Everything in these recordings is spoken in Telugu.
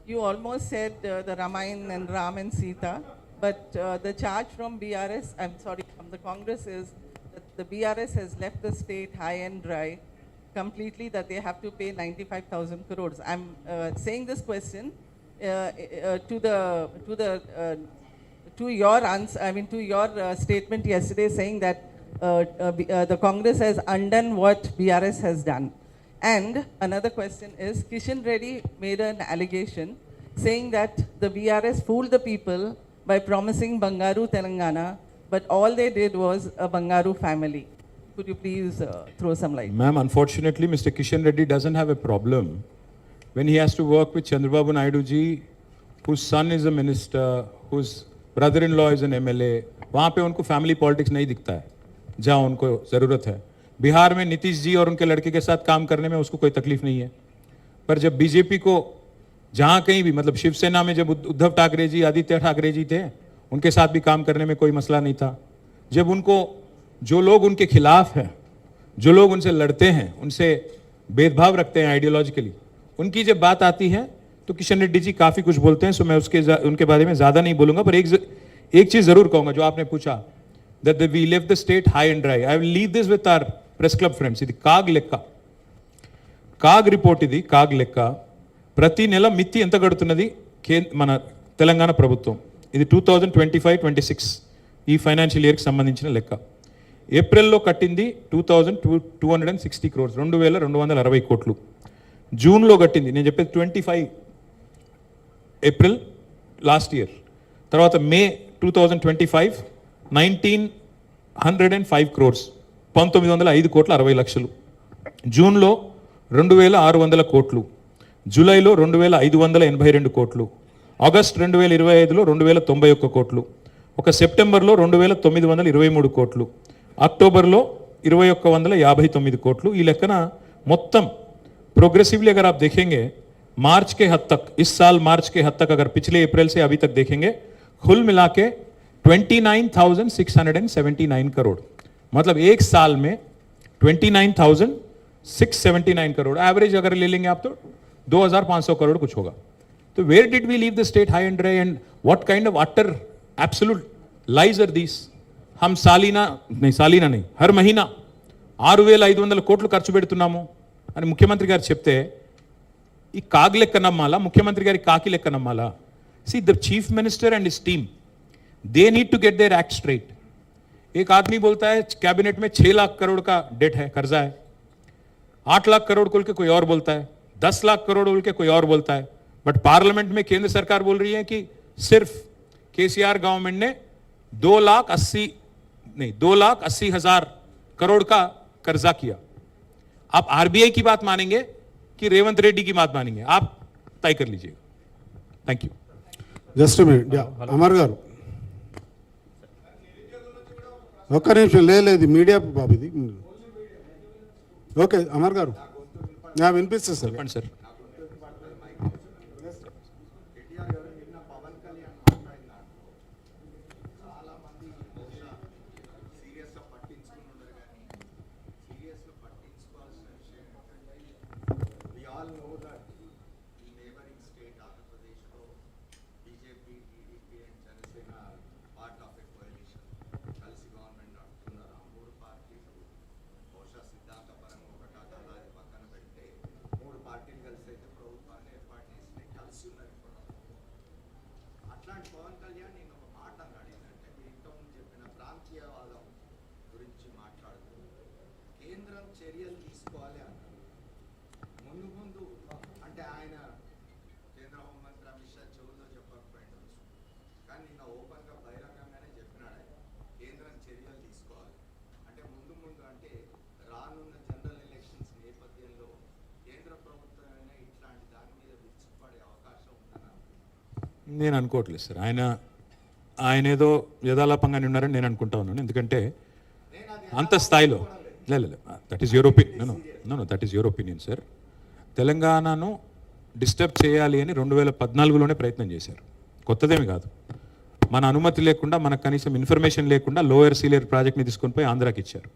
you almost said the Ramayana and Ram and Sita, but the charge from BRS, from the Congress is that the BRS has left the state high and dry completely, that they have to pay 95,000 crores. I'm saying this question to your answer, to your statement yesterday, saying that the Congress has undone what BRS has done. And another question is, Kishan Reddy made an allegation saying that the BRS fooled the people by promising Bangaru Telangana, but all they did was a Bangaru family. Could you please throw some light? Ma'am, unfortunately, Mr. Kishan Reddy doesn't have a problem when he has to work with Chandrababu Naidu ji, whose son is a minister, whose brother-in-law is an MLA. वहाँ पे उनको फैमिली पॉलिटिक्स नहीं दिखता है जहाँ उनको ज़रूरत है. बिहार में नीतीश जी और उनके लड़के के साथ काम करने में उसको कोई तकलीफ नहीं है. पर जब बीजेपी को जहाँ कहीं भी, मतलब शिवसेना में जब उद्धव ठाकरे जी, आदित्य ठाकरे जी थे, उनके साथ भी काम करने में कोई मसला नहीं था. जब उनको जो लोग उनके खिलाफ हैं, जो लोग उनसे लड़ते हैं, उनसे भेदभाव रखते हैं आइडियोलॉजिकली, उनकी जब बात आती है तो किशन रेड्डी जी काफ़ी कुछ बोलते हैं. सो मैं उनके बारे में ज़्यादा नहीं बोलूँगा. पर एक चीज़ ज़रूर कहूँगा जो आपने पूछा, that we left the state high and dry. I will leave this with our press club friends. ఇది కాగ్ లెక్క, కాగ్ రిపోర్ట్, ఇది కాగ్ లెక్క. ప్రతి నెల మిత్తి ఎంత కడుతున్నది మన తెలంగాణ ప్రభుత్వం, ఇది 2025-26 ఈ ఫైనాన్షియల్ ఇయర్కి సంబంధించిన లెక్క. ఏప్రిల్లో కట్టింది 2260 crores, 2260 కోట్లు. జూన్లో కట్టింది, నేను చెప్పేది 25 ఏప్రిల్ లాస్ట్ ఇయర్. తర్వాత మే 2025 1905 crores, 1905 కోట్ల 60 లక్షలు. జూన్లో 2600 కోట్లు, జూలైలో 2582 కోట్లు, ఆగస్ట్ 2025లో 2091 కోట్లు, ఒక సెప్టెంబర్లో 2923 కోట్లు, అక్టోబర్లో 2159 కోట్లు. ఈ లెక్కన మొత్తం प्रोग्रेसिवली अगर आप देखेंगे मार्च के हद तक, इस साल मार्च के हद तक, अगर पिछले अप्रैल से अभी तक देखेंगे, कुल मिला के 29,679 करोड़, मतलब एक साल में 29,679 करोड़ एवरेज अगर ले लेंगे आप तो 2,500 करोड़ कुछ होगा. तो where did we leave the state high and dry and what kind of utter absolute lies are these? हम सालीना नहीं हर महीना 6,500 కోట్లు ఖర్చు పెడుతున్నాము అని ముఖ్యమంత్రి గారు చెప్తే ఈ కాగ్ లెక్క నమ్మాలా, ముఖ్యమంత్రి గారి కాకి లెక్క నమ్మాలా? See the chief minister and his team, they need to get their act straight. एक आदमी बोलता है कैबिनेट में 6 लाख करोड़ का डेट है, कर्जा है. 8 लाख करोड़ बोल के कोई और बोलता है, 10 लाख करोड़ बोल के कोई और बोलता है. बट पार्लियामेंट में केंद्र सरकार बोल रही है कि सिर्फ केसीआर गवर्नमेंट ने 2,80,000 करोड़ का कर्जा किया. आप आरबीआई की बात मानेंगे कि रेवंत रेड्डी की बात मानेंगे, आप तय कर लीजिएगा. Thank you. Just minute, Amar గారు ఒక్క నిమిషం, లేదు మీడియా బాబు ఇది. ఓకే అమర్ గారు వినిపిస్తుంది సార్. చెప్పండి సార్. నేను అనుకోవట్లేదు సార్, ఆయన ఏదో యథాలాపంగానే ఉన్నారని నేను అనుకుంటా ఉన్నాను. ఎందుకంటే అంత స్థాయిలో లేదు, that is your opinion. Know that is your opinion sir. తెలంగాణను డిస్టర్బ్ చేయాలి అని 2014లోనే ప్రయత్నం చేశారు, కొత్తదేమి కాదు. మన అనుమతి లేకుండా, మనకు కనీసం ఇన్ఫర్మేషన్ లేకుండా లోయర్ సీలియర్ ప్రాజెక్ట్ని తీసుకొని పోయి ఆంధ్రాకి ఇచ్చారు.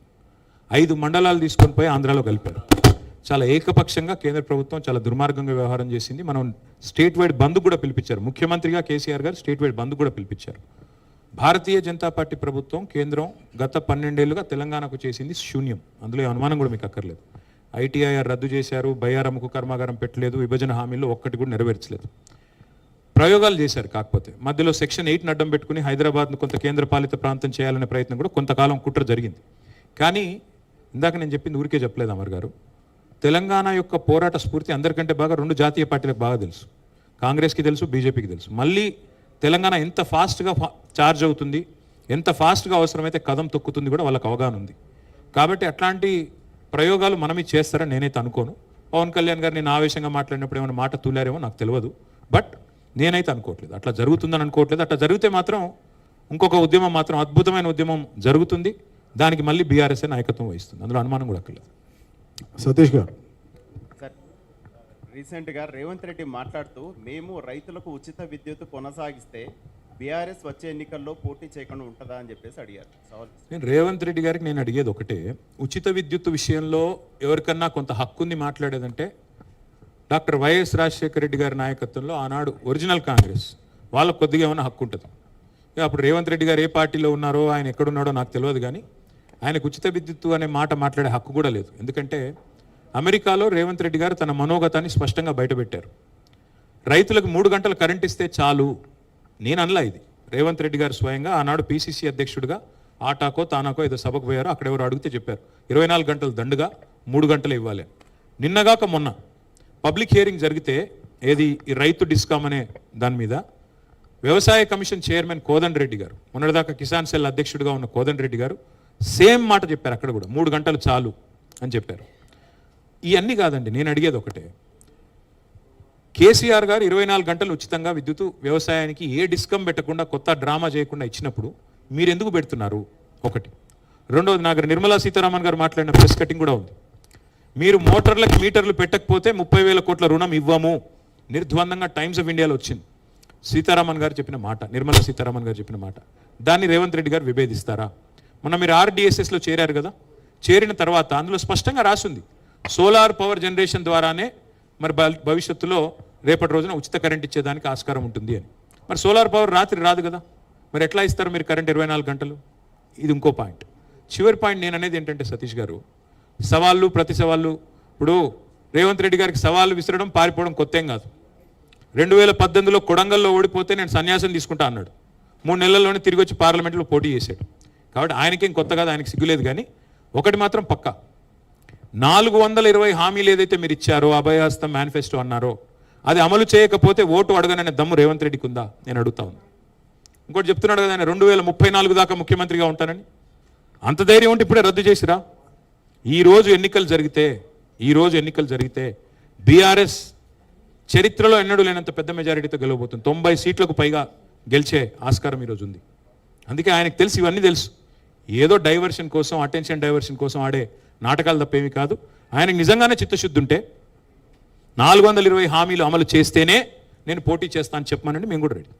5 మండలాలు తీసుకొని పోయి ఆంధ్రాలో కలిపారు. చాలా ఏకపక్షంగా కేంద్ర ప్రభుత్వం చాలా దుర్మార్గంగా వ్యవహారం చేసింది. మనం స్టేట్ వైడ్ బంద్ కూడా పిలిపించారు. ముఖ్యమంత్రిగా కేసీఆర్ గారు స్టేట్ వైడ్ బంద్ కూడా పిలిపించారు. భారతీయ జనతా పార్టీ ప్రభుత్వం కేంద్రం గత 12 ఏళ్లుగా తెలంగాణకు చేసింది శూన్యం. అందులో అనుమానం కూడా మీకు అక్కర్లేదు. ఐటీఐఆర్ రద్దు చేశారు, బయ్యారముకు కర్మాగారం పెట్టలేదు, విభజన హామీల్లో ఒక్కటి కూడా నెరవేర్చలేదు. ప్రయోగాలు చేశారు. కాకపోతే మధ్యలో సెక్షన్ 8 అడ్డం పెట్టుకుని హైదరాబాద్ను కొంత కేంద్ర పాలిత ప్రాంతం చేయాలనే ప్రయత్నం కూడా కొంతకాలం కుట్ర జరిగింది. కానీ ఇందాక నేను చెప్పింది ఊరికే చెప్పలేదు అమర్ గారు. తెలంగాణ యొక్క పోరాట స్ఫూర్తి అందరికంటే బాగా 2 జాతీయ పార్టీలకు బాగా తెలుసు. కాంగ్రెస్కి తెలుసు, బీజేపీకి తెలుసు. మళ్ళీ తెలంగాణ ఎంత ఫాస్ట్గా చార్జ్ అవుతుంది, ఎంత ఫాస్ట్గా అవసరమైతే కదం తొక్కుతుంది కూడా వాళ్ళకి అవగాహన ఉంది. కాబట్టి అట్లాంటి ప్రయోగాలు మనమే చేస్తారని నేనైతే అనుకోను. పవన్ కళ్యాణ్ గారు నేను ఆవేశంగా మాట్లాడినప్పుడు ఏమైనా మాట తూలారేమో నాకు తెలియదు. బట్ నేనైతే అనుకోవట్లేదు, అట్లా జరుగుతుందని అనుకోవట్లేదు. అట్లా జరిగితే మాత్రం ఇంకొక ఉద్యమం మాత్రం అద్భుతమైన ఉద్యమం జరుగుతుంది. దానికి మళ్ళీ బీఆర్ఎస్ఏ నాయకత్వం వహిస్తుంది. అందులో అనుమానం కూడా అక్కర్లేదు. సతీష్ గారు. సార్, రీసెంట్గా రేవంత్ రెడ్డి మాట్లాడుతూ మేము రైతులకు ఉచిత విద్యుత్ కొనసాగిస్తే బీఆర్ఎస్ వచ్చే ఎన్నికల్లో పోటీ చేయకుండా ఉంటుందా అని చెప్పేసి అడిగారు. సవాల్ నేను రేవంత్ రెడ్డి గారికి నేను అడిగేది ఒకటే, ఉచిత విద్యుత్ విషయంలో ఎవరికన్నా కొంత హక్కుంది మాట్లాడేదంటే డాక్టర్ వైఎస్ రాజశేఖర రెడ్డి గారి నాయకత్వంలో ఆనాడు ఒరిజినల్ కాంగ్రెస్ వాళ్ళకు కొద్దిగా ఏమైనా హక్కు ఉంటుంది. అప్పుడు రేవంత్ రెడ్డి గారు ఏ పార్టీలో ఉన్నారో, ఆయన ఎక్కడున్నాడో నాకు తెలియదు. కానీ ఆయనకు ఉచిత విద్యుత్తు అనే మాట మాట్లాడే హక్కు కూడా లేదు. ఎందుకంటే అమెరికాలో రేవంత్ రెడ్డి గారు తన మనోగతాన్ని స్పష్టంగా బయటపెట్టారు. రైతులకు 3 గంటలు కరెంట్ ఇస్తే చాలు. నేను అనలా ఇది, రేవంత్ రెడ్డి గారు స్వయంగా ఆనాడు పీసీసీ అధ్యక్షుడిగా ఆటాకో తానాకో ఏదో సభకు పోయారో అక్కడ ఎవరు అడిగితే చెప్పారు 24 గంటలు దండుగా 3 గంటలు ఇవ్వాలి. నిన్నగాక మొన్న పబ్లిక్ హియరింగ్ జరిగితే ఏది ఈ రైతు డిస్కామ్ అనే దాని మీద వ్యవసాయ కమిషన్ చైర్మన్ కోదండ రెడ్డి గారు, మొన్నటిదాకా కిసాన్ సెల్ అధ్యక్షుడిగా ఉన్న కోదండ రెడ్డి గారు సేమ్ మాట చెప్పారు. అక్కడ కూడా 3 గంటలు చాలు అని చెప్పారు. ఇవన్నీ కాదండి, నేను అడిగేది ఒకటే, కేసీఆర్ గారు 24 గంటలు ఉచితంగా విద్యుత్ వ్యవసాయానికి ఏ డిస్కమ్ పెట్టకుండా కొత్త డ్రామా చేయకుండా ఇచ్చినప్పుడు మీరు ఎందుకు పెడుతున్నారు? ఒకటి. రెండవది, నాకు నిర్మలా సీతారామన్ గారు మాట్లాడిన ప్రెస్ కటింగ్ కూడా ఉంది. మీరు మోటార్లకు మీటర్లు పెట్టకపోతే 30,000 కోట్ల రుణం ఇవ్వము నిర్ద్వందంగా టైమ్స్ ఆఫ్ ఇండియాలో వచ్చింది. సీతారామన్ గారు చెప్పిన మాట, నిర్మలా సీతారామన్ గారు చెప్పిన మాట. దాన్ని రేవంత్ రెడ్డి గారు విభేదిస్తారా? మొన్న మీరు ఆర్డీఎస్ఎస్లో చేరారు కదా, చేరిన తర్వాత అందులో స్పష్టంగా రాసింది సోలార్ పవర్ జనరేషన్ ద్వారానే మరి భవిష్యత్తులో రేపటి రోజున ఉచిత కరెంట్ ఇచ్చేదానికి ఆస్కారం ఉంటుంది అని. మరి సోలార్ పవర్ రాత్రి రాదు కదా, మరి ఎట్లా ఇస్తారు మీరు కరెంట్ 24 గంటలు? ఇది ఇంకో పాయింట్. చివరి పాయింట్ నేను అనేది ఏంటంటే సతీష్ గారు, సవాళ్ళు ప్రతి సవాళ్ళు, ఇప్పుడు రేవంత్ రెడ్డి గారికి సవాళ్ళు విసరడం పారిపోవడం కొత్తేం కాదు. 2018లో కొడంగల్లో ఓడిపోతే నేను సన్యాసం తీసుకుంటా అన్నాడు. 3 నెలల్లోనే తిరిగి వచ్చి పార్లమెంట్లో పోటీ చేశాడు. కాబట్టి ఆయనకేం కొత్త కాదు, ఆయనకి సిగ్గులేదు. కానీ ఒకటి మాత్రం పక్కా, 420 హామీలు ఏదైతే మీరు ఇచ్చారో, అభయహస్తం మేనిఫెస్టో అన్నారో, అది అమలు చేయకపోతే ఓటు అడగననే దమ్ము రేవంత్ రెడ్డికి ఉందా? నేను అడుగుతా ఉన్నాను. ఇంకోటి చెప్తున్నాడు కదా ఆయన 2034 దాకా ముఖ్యమంత్రిగా ఉంటానని. అంత ధైర్యం ఉంటే ఇప్పుడే రద్దు చేసిరా? ఈరోజు ఎన్నికలు జరిగితే బీఆర్ఎస్ చరిత్రలో ఎన్నడూ లేనంత పెద్ద మెజారిటీతో గెలవబోతుంది. 90 సీట్లకు పైగా గెలిచే ఆస్కారం ఈరోజు ఉంది. అందుకే ఆయనకు తెలుసు, ఇవన్నీ తెలుసు. ఏదో డైవర్షన్ కోసం, అటెన్షన్ డైవర్షన్ కోసం ఆడే నాటకాలు తప్పేమి కాదు. ఆయనకు నిజంగానే చిత్తశుద్ధి ఉంటే 420 హామీలు అమలు చేస్తేనే నేను పోటీ చేస్తాను చెప్పమనండి, మేము కూడా రెడీ.